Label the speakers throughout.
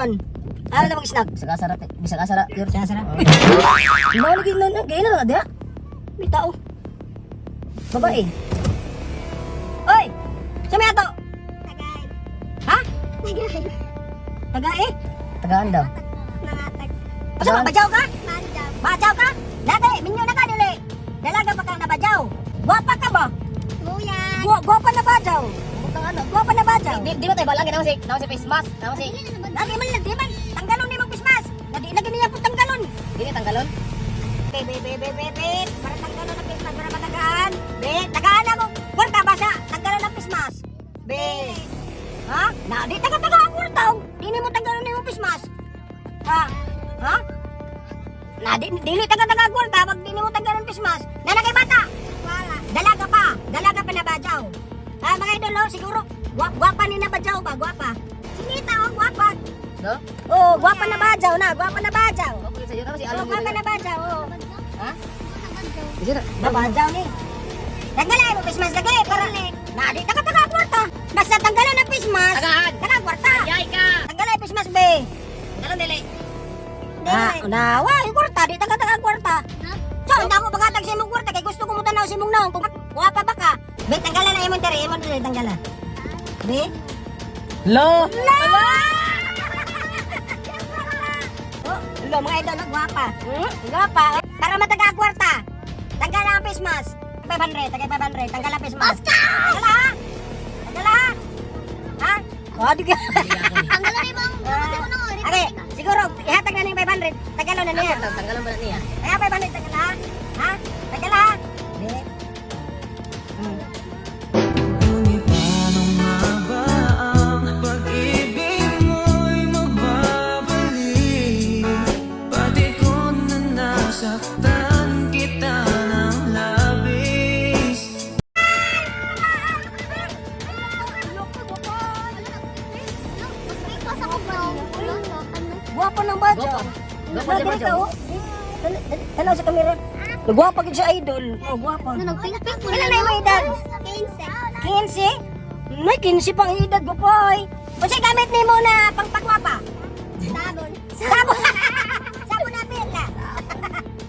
Speaker 1: kuan. Ano na mag-snack?
Speaker 2: Bisa kasara, bisa kasara.
Speaker 1: Pure sasara. Mau lagi na gay na dia. May tao. Babae. Oy! Saan may ato?
Speaker 3: Tagay.
Speaker 1: Ha?
Speaker 3: Tagay.
Speaker 1: Tagae?
Speaker 2: Tagaan daw.
Speaker 3: Nangatag.
Speaker 1: Basta mabajaw ka?
Speaker 3: Manjab.
Speaker 1: Bajaw ka? Dati, minyo na ka dili. Dalaga pa ka na bajaw. Guwapa ka ba?
Speaker 3: Buyan.
Speaker 1: Guwapa na bajaw.
Speaker 2: Butang ano?
Speaker 1: Guwapa na bajaw.
Speaker 2: Di ba tayo balangin naman si face mask? Naman si...
Speaker 1: Di man. Tanggalon ni mong pismas. Lagi niya po tanggalon.
Speaker 2: Dili tanggalon?
Speaker 1: Be. Para tanggalon ng pismas. Para matagaan. Be, tagaan ako. Kwarta basa. Tanggalon ng pismas. Be. Ha? Na, di taga-taga ang kwarta. Di ni mo tanggalon ni mong pismas. Ha? Ha? Na, dili taga-taga ang kwarta. Pag di ni mo tanggalon pismas. Nanakay bata.
Speaker 3: Wala.
Speaker 1: Dalaga pa na bajaw. Ah, mga idol, oh, siguro guwapa ni na bajaw ba? Guwapa. Sinita, oh, guwapa.
Speaker 2: No?
Speaker 1: Oh, guwapa na bajaw na, guwapa na bajaw.
Speaker 2: Bakit sa iyo naman si
Speaker 1: Oh,
Speaker 2: Alam?
Speaker 1: guwapa na bajaw, oh.
Speaker 2: Ha?
Speaker 3: Nangatag.
Speaker 2: Bisa na.
Speaker 1: Na bajaw ni. Tanggalay mo pismas lagi para na di taga kwarta. Basta tanggalan ng pismas.
Speaker 2: Tagaan.
Speaker 1: Taga kwarta.
Speaker 2: Yay ka!
Speaker 1: Tanggalay pismas be.
Speaker 2: Talon dili.
Speaker 1: Ah, nawa, yung kwarta, di taga kwarta.
Speaker 3: Ha?
Speaker 1: So, hindi ako bagatag sa imong kwarta kay gusto ko mo tanaw sa imong naong kung guwapa ba ka. Be, tanggalan na imong diri tanggalan. Be.
Speaker 2: Lo!
Speaker 1: Lo, mga idol, gwapa. Gwapa. Para mataga kwarta. Tanggal ang face mask. 500, tagay 500. Tanggal ang face mask. Tanggal ha? Tanggal ha? Ha? Oh, di ka.
Speaker 3: Ang gala ni bang.
Speaker 1: Okay, siguro, ihatag na ng 500. Tagalo na niya.
Speaker 2: Tanggalan ba na niya?
Speaker 1: Kaya 500, tanggal ha? Ha? Tanggal ha? Di.
Speaker 4: Ngunit paano nga ba ang pag-ibig mo'y magbabalik? Pati ko na nasaktan kita ng labis.
Speaker 1: Gwapa ng bajaw.
Speaker 2: Gwapa. Gwapa
Speaker 1: Dali
Speaker 2: ng bajaw.
Speaker 1: ka, oh. Tanaw sa kamera. Gwapa gid siya idol. Oh, gwapa.
Speaker 3: Nagpink-pink mo
Speaker 1: Ilan na yung edad? 15? May 15 pang edad, bupoy. Kasi gamit ni mo na pangpagwapa.
Speaker 3: Sabon.
Speaker 1: Sabon! Sabon na pila.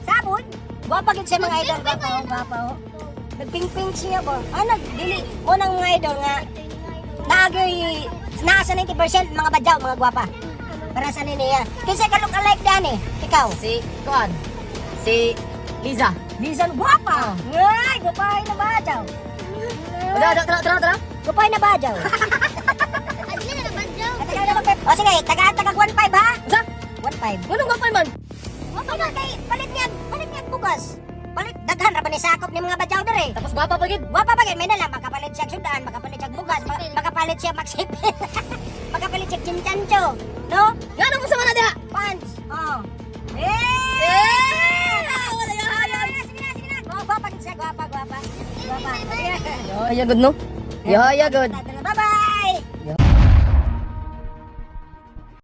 Speaker 1: Sabon? Gwapa gid siya mga idol. Gwapa, oh, gwapa, oh. Nagping-ping siya ba? Ano, dili mo ng mga idol nga nagay nasa 90% mga badyaw, mga gwapa. Para sa niya. Kasi ka-look-alike dan eh. Ikaw.
Speaker 2: Si Kuan. Si Liza.
Speaker 1: Bisan gwapa. Ngay, gupay na badyaw.
Speaker 2: Tara.
Speaker 1: Gupay na badyaw.
Speaker 3: Adili na nabadyaw.
Speaker 1: Tagal na mag- O sige, taga 1.5 ha?
Speaker 2: Sa?
Speaker 1: 1.5.
Speaker 2: Ano nga pa man?
Speaker 1: Wapa na kay palit niya bugas. Palit daghan ra ba ni sakop ni mga badyaw dere.
Speaker 2: Tapos gwapa pa gid.
Speaker 1: Wapa pa gid may nala makapalit siya sudan, makapalit siya bugas, makapalit siya magsipil. Makapalit siya chinchancho, no?
Speaker 2: Ngano mo sa mana diha?
Speaker 1: Pants. Oh.
Speaker 2: Wala yan.
Speaker 1: Sige na. Gwapa gid siya, gwapa.
Speaker 2: Ya good no? Ya good.
Speaker 1: Dalawa